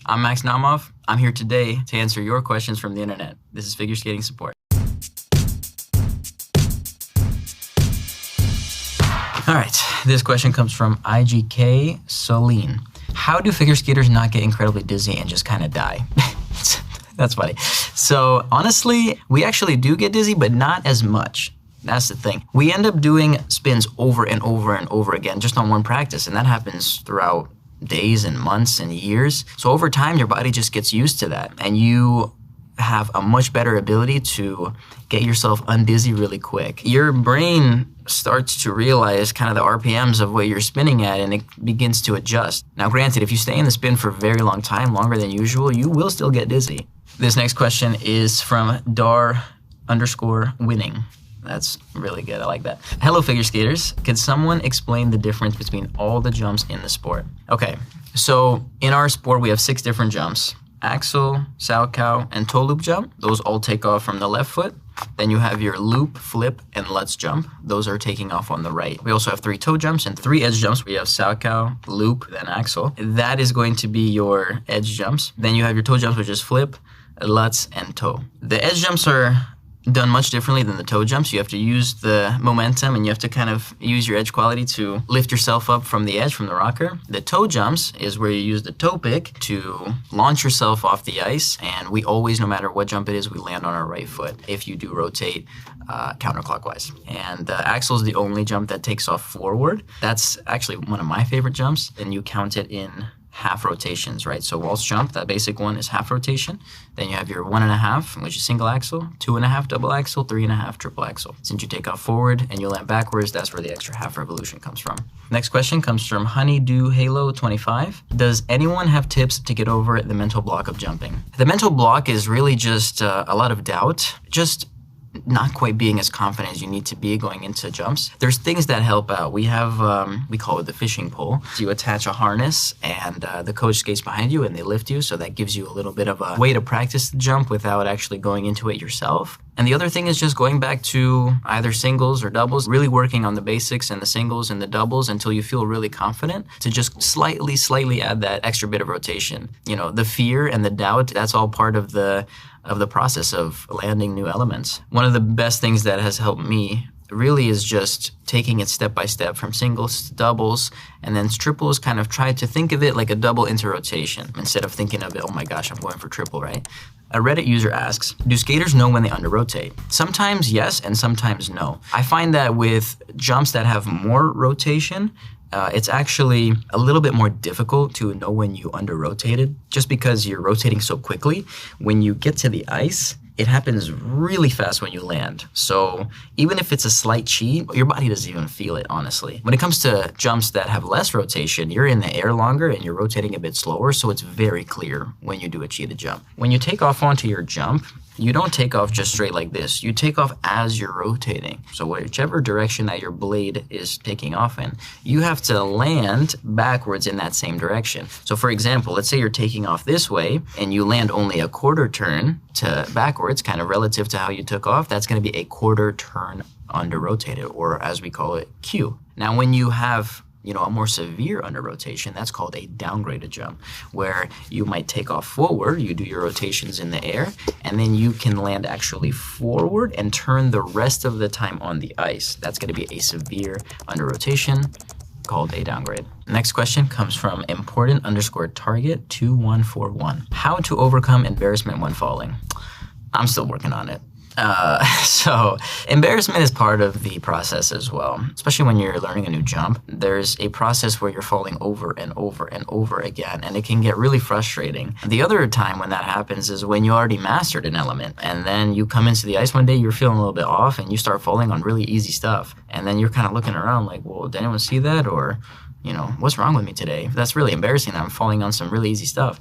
I'm Max Naumov. I'm here today to answer your questions from the internet. This is Figure Skating Support. All right, this question comes from IGK Celine. How do figure skaters not get incredibly dizzy and just kind of die? That's funny. So honestly, we actually do get dizzy, but not as much. That's the thing. We end up doing spins over and over and over again just on one practice, and that happens throughout days and months and years. So over time, your body just gets used to that, and you have a much better ability to get yourself undizzy really quick. Your brain starts to realize kind of the RPMs of what you're spinning at, and it begins to adjust. Now, granted, if you stay in the spin for a very long time, longer than usual, you will still get dizzy. This next question is from Dar_winning. That's really good. I like that. Hello, figure skaters. Can someone explain the difference between all the jumps in the sport? Okay, so in our sport, we have 6 different jumps. Axel, Salchow, and toe loop jump. Those all take off from the left foot. Then you have your loop, flip, and Lutz jump. Those are taking off on the right. We also have 3 toe jumps and 3 edge jumps. We have Salchow, loop, then Axel. That is going to be your edge jumps. Then you have your toe jumps, which is flip, Lutz, and toe. The edge jumps are done much differently than the toe jumps. You have to use the momentum and you have to kind of use your edge quality to lift yourself up from the edge, from the rocker. The toe jumps is where you use the toe pick to launch yourself off the ice, and we always, no matter what jump it is, we land on our right foot if you do rotate counterclockwise. And the axel is the only jump that takes off forward. That's actually one of my favorite jumps, and you count it in half rotations, right? So waltz jump, that basic one is half rotation. Then you have your 1.5, which is single axel, 2.5 double axel, 3.5 triple axel. Since you take off forward and you land backwards, that's where the extra half revolution comes from. Next question comes from Honeydew Halo 25. Does anyone have tips to get over the mental block of jumping? The mental block is really just a lot of doubt, just not quite being as confident as you need to be going into jumps. There's things that help out. We have, we call it the fishing pole. So you attach a harness and the coach skates behind you and they lift you. So that gives you a little bit of a way to practice the jump without actually going into it yourself. And the other thing is just going back to either singles or doubles, really working on the basics and the singles and the doubles until you feel really confident to just slightly add that extra bit of rotation. You know, the fear and the doubt, that's all part of the process of landing new elements. One of the best things that has helped me really is just taking it step by step from singles to doubles and then triples. Kind of try to think of it like a double into rotation instead of thinking of it, oh my gosh, I'm going for triple, right? A Reddit user asks, do skaters know when they under-rotate? Sometimes yes, and sometimes no. I find that with jumps that have more rotation, it's actually a little bit more difficult to know when you under-rotated, just because you're rotating so quickly. When you get to the ice, it happens really fast when you land. So even if it's a slight cheat, your body doesn't even feel it, honestly. When it comes to jumps that have less rotation, you're in the air longer and you're rotating a bit slower, so it's very clear when you do a cheated jump. When you take off onto your jump, you don't take off just straight like this. You take off as you're rotating. So whichever direction that your blade is taking off in, you have to land backwards in that same direction. So for example, let's say you're taking off this way and you land only a quarter turn to backwards, kind of relative to how you took off. That's going to be a quarter turn under rotated, or as we call it, Q. Now, when you have a more severe under rotation, that's called a downgraded jump, where you might take off forward, you do your rotations in the air, and then you can land actually forward and turn the rest of the time on the ice. That's going to be a severe under rotation called a downgrade. Next question comes from important_target2141. How to overcome embarrassment when falling? I'm still working on it. So embarrassment is part of the process as well, especially when you're learning a new jump. There's a process where you're falling over and over and over again, and it can get really frustrating. The other time when that happens is when you already mastered an element, and then you come into the ice one day, you're feeling a little bit off, and you start falling on really easy stuff. And then you're kind of looking around like, well, did anyone see that? Or, what's wrong with me today? That's really embarrassing that I'm falling on some really easy stuff.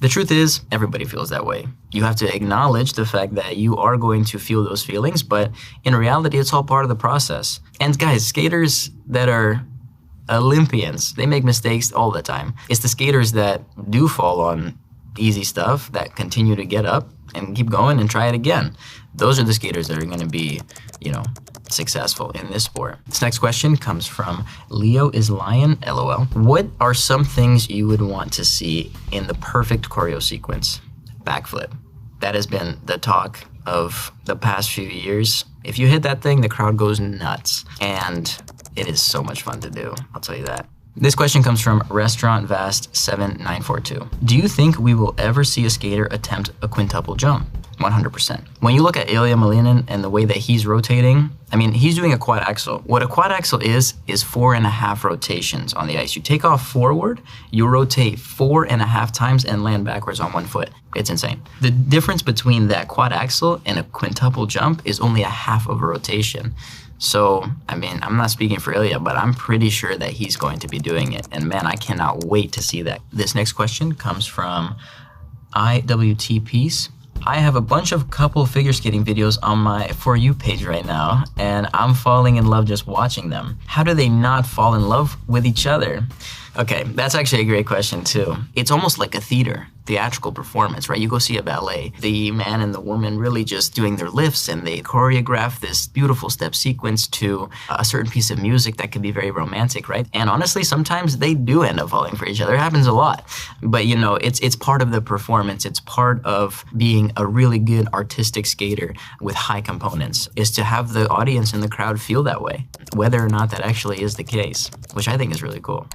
The truth is, everybody feels that way. You have to acknowledge the fact that you are going to feel those feelings, but in reality, it's all part of the process. And guys, skaters that are Olympians, they make mistakes all the time. It's the skaters that do fall on easy stuff that continue to get up and keep going and try it again. Those are the skaters that are going to be, successful in this sport. This next question comes from Leo is Lion, LOL. What are some things you would want to see in the perfect choreo sequence? Backflip. That has been the talk of the past few years. If you hit that thing, the crowd goes nuts. And it is so much fun to do, I'll tell you that. This question comes from Restaurant Vast 7942. Do you think we will ever see a skater attempt a quintuple jump? 100%. When you look at Ilya Malinin and the way that he's rotating, he's doing a quad axel. What a quad axel is 4.5 rotations on the ice. You take off forward, you rotate 4.5 times and land backwards on one foot. It's insane. The difference between that quad axel and a quintuple jump is only a half of a rotation. So, I'm not speaking for Ilya, but I'm pretty sure that he's going to be doing it. And man, I cannot wait to see that. This next question comes from IWT Peace. I have a bunch of couple figure skating videos on my For You page right now, and I'm falling in love just watching them. How do they not fall in love with each other? Okay, that's actually a great question too. It's almost like a theatrical performance, right? You go see a ballet. The man and the woman really just doing their lifts, and they choreograph this beautiful step sequence to a certain piece of music that can be very romantic, right? And honestly, sometimes they do end up falling for each other. It happens a lot. But it's part of the performance. It's part of being a really good artistic skater with high components, is to have the audience and the crowd feel that way, whether or not that actually is the case, which I think is really cool.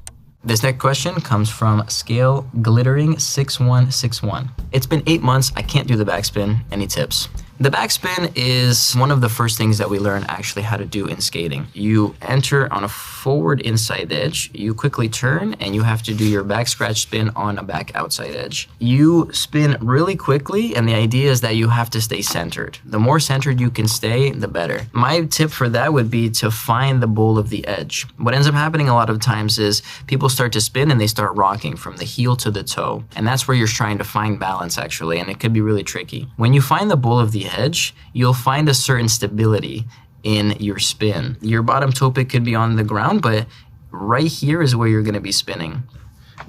This next question comes from Scale Glittering 6161. It's been 8 months. I can't do the backspin. Any tips? The backspin is one of the first things that we learn actually how to do in skating. You enter on a forward inside edge, you quickly turn, and you have to do your back scratch spin on a back outside edge. You spin really quickly, and the idea is that you have to stay centered. The more centered you can stay, the better. My tip for that would be to find the bowl of the edge. What ends up happening a lot of times is people start to spin and they start rocking from the heel to the toe. And that's where you're trying to find balance actually, and it could be really tricky. When you find the bowl of the edge, you'll find a certain stability in your spin. Your bottom toe pick could be on the ground, but right here is where you're going to be spinning.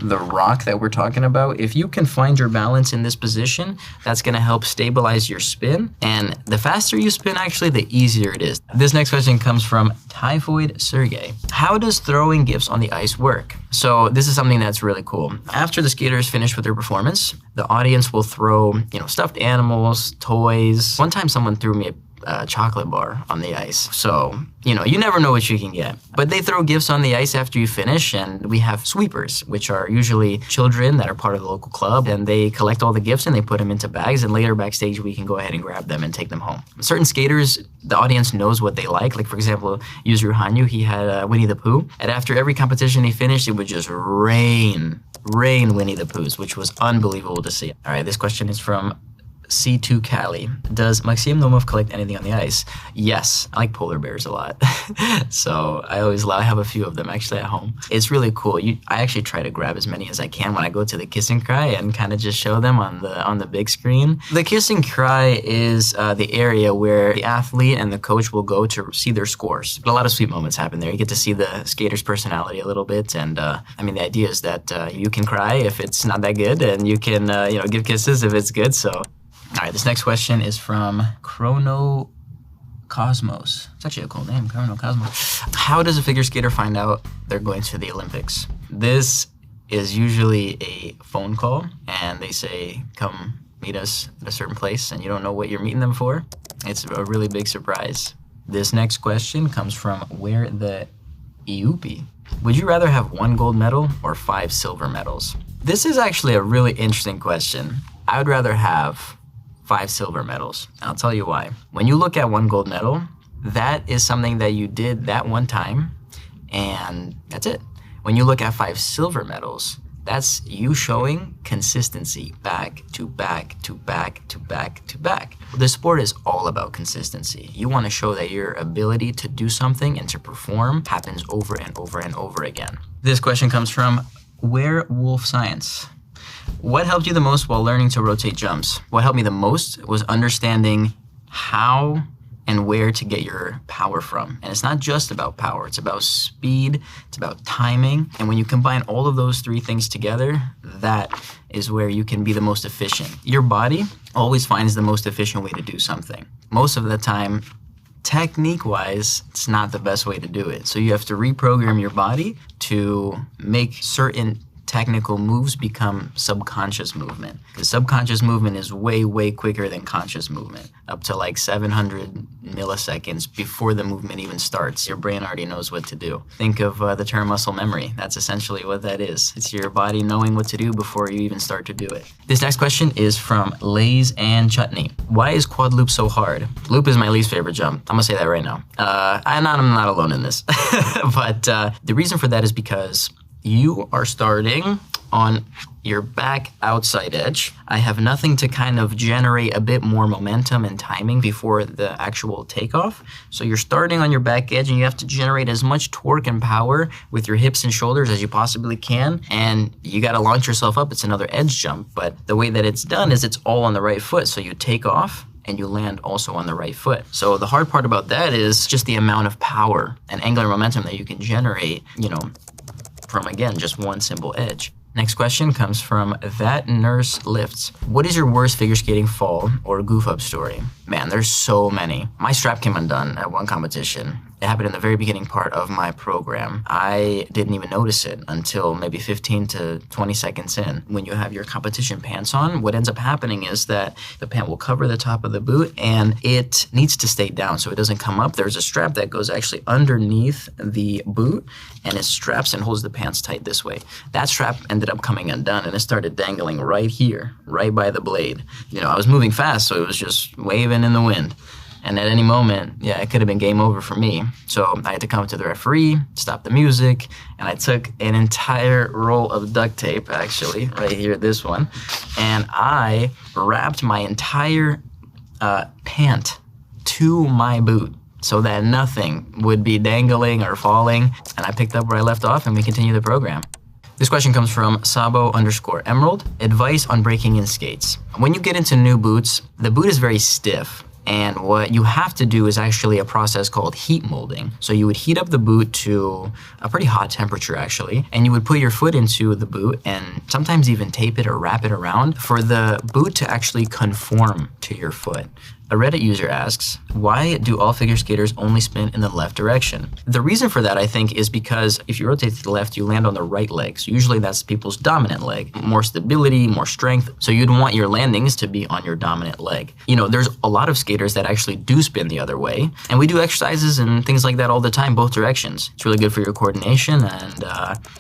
The rock that we're talking about, if you can find your balance in this position, that's going to help stabilize your spin. And the faster you spin, actually, the easier it is. This next question comes from Typhoid Sergey. How does throwing gifts on the ice work? So this is something that's really cool. After the skaters finish with their performance, the audience will throw, stuffed animals, toys. One time someone threw me a chocolate bar on the ice. So, you never know what you can get. But they throw gifts on the ice after you finish, and we have sweepers, which are usually children that are part of the local club, and they collect all the gifts and they put them into bags, and later backstage we can go ahead and grab them and take them home. Certain skaters, the audience knows what they like. Like, for example, Yuzuru Hanyu, he had Winnie the Pooh, and after every competition he finished, it would just rain Winnie the Poohs, which was unbelievable to see. All right, this question is from C2 Cali. Does Maxim Naumov collect anything on the ice? Yes, I like polar bears a lot. So I have a few of them actually at home. It's really cool. I actually try to grab as many as I can when I go to the Kiss and Cry and kind of just show them on the big screen. The Kiss and Cry is the area where the athlete and the coach will go to see their scores. But a lot of sweet moments happen there. You get to see the skater's personality a little bit, and the idea is that you can cry if it's not that good, and you can give kisses if it's good. So. All right, this next question is from Chrono Cosmos. It's actually a cool name, Chrono Cosmos. How does a figure skater find out they're going to the Olympics? This is usually a phone call, and they say, come meet us at a certain place, and you don't know what you're meeting them for. It's a really big surprise. This next question comes from Where the Iupi. Would you rather have 1 gold medal or 5 silver medals? This is actually a really interesting question. I would rather have 5 silver medals. I'll tell you why. When you look at 1 gold medal, that is something that you did that one time, and that's it. When you look at 5 silver medals, that's you showing consistency back to back to back to back to back. The sport is all about consistency. You want to show that your ability to do something and to perform happens over and over and over again. This question comes from Werewolf Science. What helped you the most while learning to rotate jumps? What helped me the most was understanding how and where to get your power from. And it's not just about power, it's about speed, it's about timing. And when you combine all of those three things together, that is where you can be the most efficient. Your body always finds the most efficient way to do something. Most of the time, technique-wise, it's not the best way to do it. So you have to reprogram your body to make certain technical moves become subconscious movement. The subconscious movement is way, way quicker than conscious movement, up to like 700 milliseconds before the movement even starts. Your brain already knows what to do. Think of the term muscle memory. That's essentially what that is. It's your body knowing what to do before you even start to do it. This next question is from Lays and Chutney. Why is quad loop so hard? Loop is my least favorite jump. I'm gonna say that right now. I'm not alone in this. But the reason for that is because you are starting on your back outside edge. I have nothing to kind of generate a bit more momentum and timing before the actual takeoff. So you're starting on your back edge and you have to generate as much torque and power with your hips and shoulders as you possibly can. And you got to launch yourself up. It's another edge jump. But the way that it's done is it's all on the right foot. So you take off and you land also on the right foot. So the hard part about that is just the amount of power and angular momentum that you can generate, from, again, just one simple edge. Next question comes from That Nurse Lifts. What is your worst figure skating fall or goof up story? Man, there's so many. My strap came undone at one competition. It happened in the very beginning part of my program. I didn't even notice it until maybe 15 to 20 seconds in. When you have your competition pants on, what ends up happening is that the pant will cover the top of the boot and it needs to stay down so it doesn't come up. There's a strap that goes actually underneath the boot and it straps and holds the pants tight this way. That strap ended up coming undone and it started dangling right here, right by the blade. I was moving fast, so it was just waving in the wind. And at any moment, it could have been game over for me. So I had to come to the referee, stop the music, and I took an entire roll of duct tape, actually, right here, this one, and I wrapped my entire pant to my boot so that nothing would be dangling or falling. And I picked up where I left off and we continued the program. This question comes from Sabo_Emerald. Advice on breaking in skates. When you get into new boots, the boot is very stiff. And what you have to do is actually a process called heat molding. So you would heat up the boot to a pretty hot temperature actually, and you would put your foot into the boot and sometimes even tape it or wrap it around for the boot to actually conform to your foot. A Reddit user asks, why do all figure skaters only spin in the left direction? The reason for that, I think, is because if you rotate to the left, you land on the right leg. So usually that's people's dominant leg. More stability, more strength. So you'd want your landings to be on your dominant leg. There's a lot of skaters that actually do spin the other way. And we do exercises and things like that all the time, both directions. It's really good for your coordination and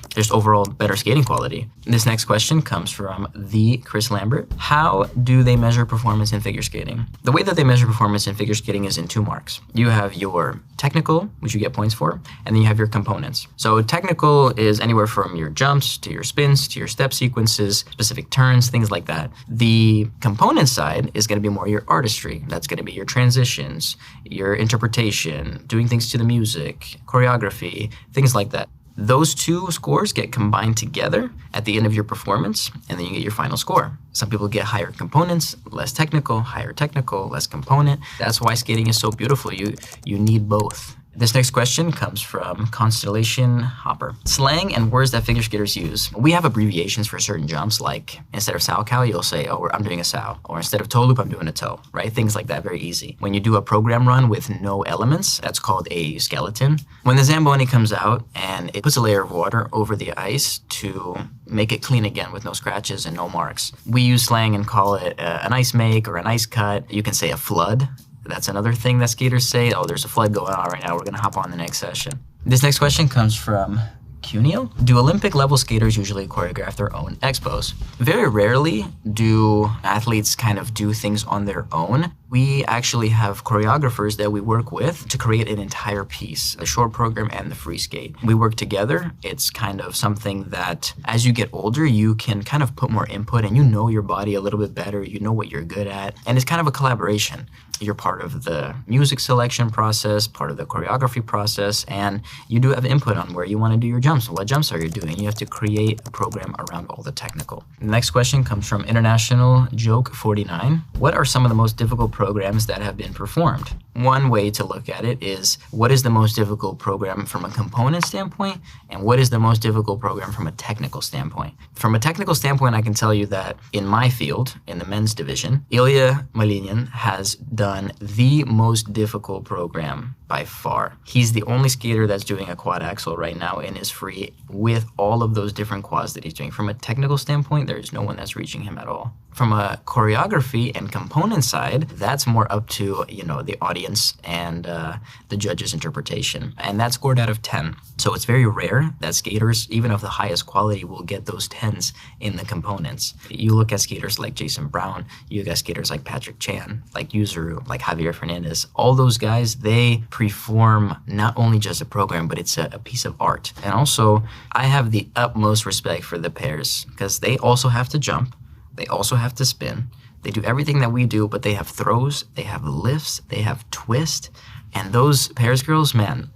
just overall better skating quality. This next question comes from the Chris Lambert. How do they measure performance in figure skating? The way that they measure performance in figure skating is in 2 marks. You have your technical, which you get points for, and then you have your components. So technical is anywhere from your jumps to your spins to your step sequences, specific turns, things like that. The component side is going to be more your artistry. That's going to be your transitions, your interpretation, doing things to the music, choreography, things like that. Those 2 scores get combined together at the end of your performance, and then you get your final score. Some people get higher components, less technical, higher technical, less component. That's why skating is so beautiful. You need both. This next question comes from Constellation Hopper. Slang and words that figure skaters use. We have abbreviations for certain jumps, like instead of sow cow, you'll say, oh, I'm doing a sow. Or instead of toe loop, I'm doing a toe, right? Things like that, very easy. When you do a program run with no elements, that's called a skeleton. When the Zamboni comes out and it puts a layer of water over the ice to make it clean again with no scratches and no marks. We use slang and call it an ice make or an ice cut. You can say a flood. That's another thing that skaters say. Oh, there's a flood going on right now. We're going to hop on the next session. This next question comes from Cuneo. Do Olympic level skaters usually choreograph their own expos? Very rarely do athletes kind of do things on their own. We actually have choreographers that we work with to create an entire piece, the short program and the free skate. We work together. It's kind of something that as you get older, you can kind of put more input and you know your body a little bit better. You know what you're good at. And it's kind of a collaboration. You're part of the music selection process, part of the choreography process, and you do have input on where you want to do your jumps. What jumps are you doing? You have to create a program around all the technical. The next question comes from International Joke 49. What are some of the most difficult programs that have been performed. One way to look at it is, what is the most difficult program from a component standpoint, and what is the most difficult program from a technical standpoint? From a technical standpoint, I can tell you that in my field, in the men's division, Ilya Malinin has done the most difficult program by far. He's the only skater that's doing a quad axel right now in his free with all of those different quads that he's doing. From a technical standpoint, there's no one that's reaching him at all. From a choreography and component side, that's more up to, the audience and the judge's interpretation. And that's scored out of 10. So it's very rare that skaters, even of the highest quality, will get those 10s in the components. You look at skaters like Jason Brown, you look at skaters like Patrick Chan, like Yuzuru, like Javier Fernandez. All those guys, they perform not only just a program, but it's a piece of art. And also, I have the utmost respect for the pairs because they also have to jump. They also have to spin. They do everything that we do, but they have throws, they have lifts, they have twist. And those pairs girls, man,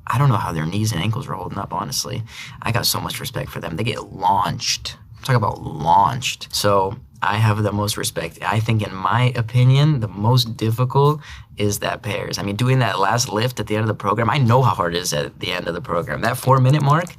I don't know how their knees and ankles are holding up, honestly. I got so much respect for them. They get launched. Talk about launched. So I have the most respect. I think, in my opinion, the most difficult is that pairs. I mean, doing that last lift at the end of the program, I know how hard it is at the end of the program. That 4-minute mark,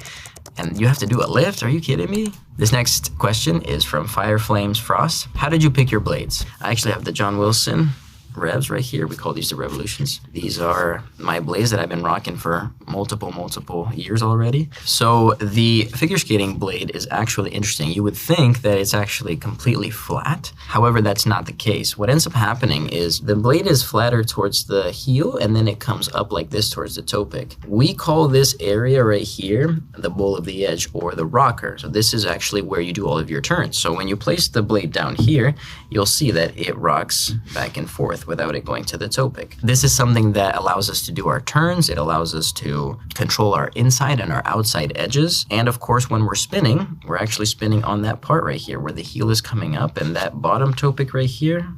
and you have to do a lift? Are you kidding me? This next question is from Fire Flames Frost. How did you pick your blades? I actually have the John Wilson Revs right here. We call these the Revolutions. These are my blades that I've been rocking for multiple years already. So the figure skating blade is actually interesting. You would think that it's actually completely flat. However, that's not the case. What ends up happening is the blade is flatter towards the heel, and then it comes up like this towards the toe pick. We call this area right here the bowl of the edge, or the rocker. So this is actually where you do all of your turns. So when you place the blade down here, you'll see that it rocks back and forth without it going to the toe pick. This is something that allows us to do our turns. It allows us to control our inside and our outside edges. And of course, when we're spinning, we're actually spinning on that part right here where the heel is coming up, and that bottom toe pick right here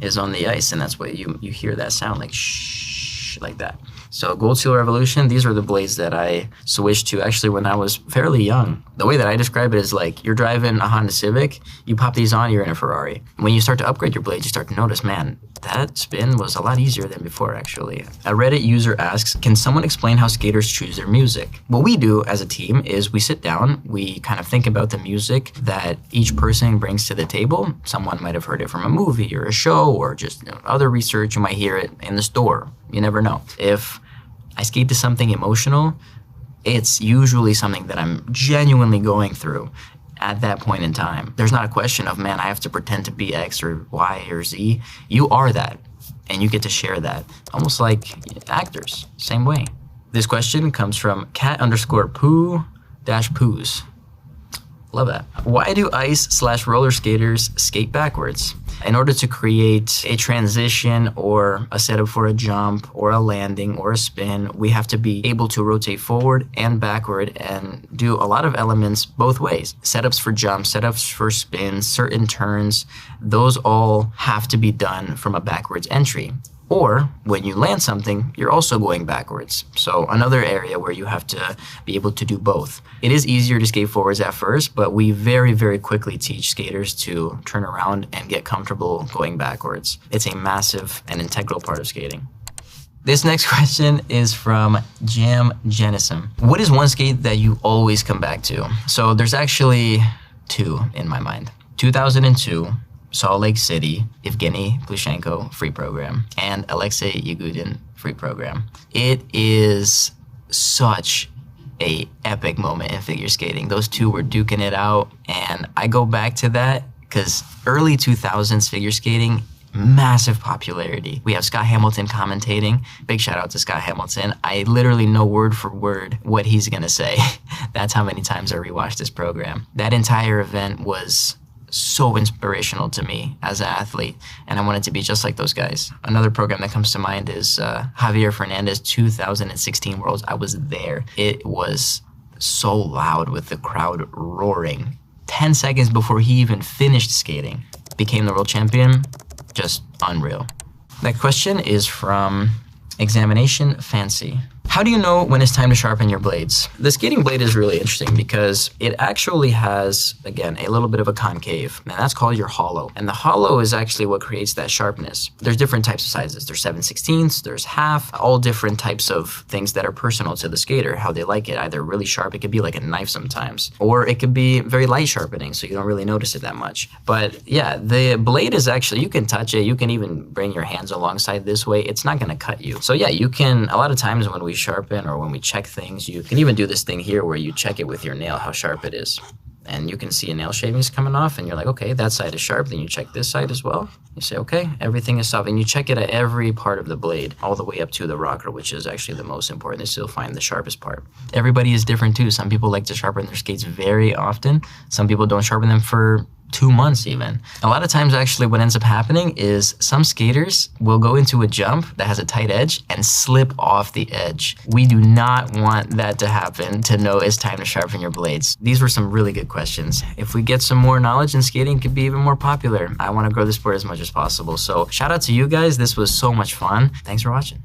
is on the ice. And that's why you hear that sound, like shh, like that. So Gold Seal Revolution, these are the blades that I switched to actually when I was fairly young. The way that I describe it is like you're driving a Honda Civic, you pop these on, you're in a Ferrari. When you start to upgrade your blades, you start to notice, man, that spin was a lot easier than before actually. A Reddit user asks, can someone explain how skaters choose their music? What we do as a team is we sit down, we kind of think about the music that each person brings to the table. Someone might have heard it from a movie or a show or just other research. You might hear it in the store. You never know. If I skate to something emotional, it's usually something that I'm genuinely going through at that point in time. There's not a question of, man, I have to pretend to be X or Y or Z. You are that, and you get to share that. Almost like actors, same way. This question comes from cat_poo-poos. Love that. Why do ice/roller skaters skate backwards? In order to create a transition or a setup for a jump or a landing or a spin, we have to be able to rotate forward and backward and do a lot of elements both ways. Setups for jumps, setups for spins, certain turns, those all have to be done from a backwards entry. Or when you land something, you're also going backwards. So another area where you have to be able to do both. It is easier to skate forwards at first, but we very, very quickly teach skaters to turn around and get comfortable going backwards. It's a massive and integral part of skating. This next question is from Jam Jenison. What is one skate that you always come back to? So there's actually two in my mind. 2002. Salt Lake City, Evgeny Plushenko free program, and Alexei Yagudin free program. It is such a epic moment in figure skating. Those two were duking it out, and I go back to that because early 2000s figure skating, massive popularity. We have Scott Hamilton commentating. Big shout out to Scott Hamilton. I literally know word for word what he's gonna say. That's how many times I rewatched this program. That entire event was so inspirational to me as an athlete, and I wanted to be just like those guys. Another program that comes to mind is Javier Fernandez 2016 Worlds. I was there. It was so loud with the crowd roaring. 10 seconds before he even finished skating, became the world champion. Just unreal. That question is from Examination Fancy. How do you know when it's time to sharpen your blades? The skating blade is really interesting because it actually has, again, a little bit of a concave, and that's called your hollow. And the hollow is actually what creates that sharpness. There's different types of sizes. There's 7/16, there's half, all different types of things that are personal to the skater, how they like it. Either really sharp, it could be like a knife sometimes, or it could be very light sharpening, so you don't really notice it that much. But yeah, the blade is actually, you can touch it, you can even bring your hands alongside this way, it's not gonna cut you. So yeah, you can, a lot of times when we sharpen or when we check things, you can even do this thing here where you check it with your nail, how sharp it is. And you can see a nail shavings coming off and you're like, okay, that side is sharp. Then you check this side as well. You say, okay, everything is soft. And you check it at every part of the blade, all the way up to the rocker, which is actually the most important. They still find the sharpest part. Everybody is different too. Some people like to sharpen their skates very often. Some people don't sharpen them for 2 months even. A lot of times actually what ends up happening is some skaters will go into a jump that has a tight edge and slip off the edge. We do not want that to happen to know it's time to sharpen your blades. These were some really good questions. If we get some more knowledge in skating, it could be even more popular. I want to grow the sport as much as possible. So shout out to you guys. This was so much fun. Thanks for watching.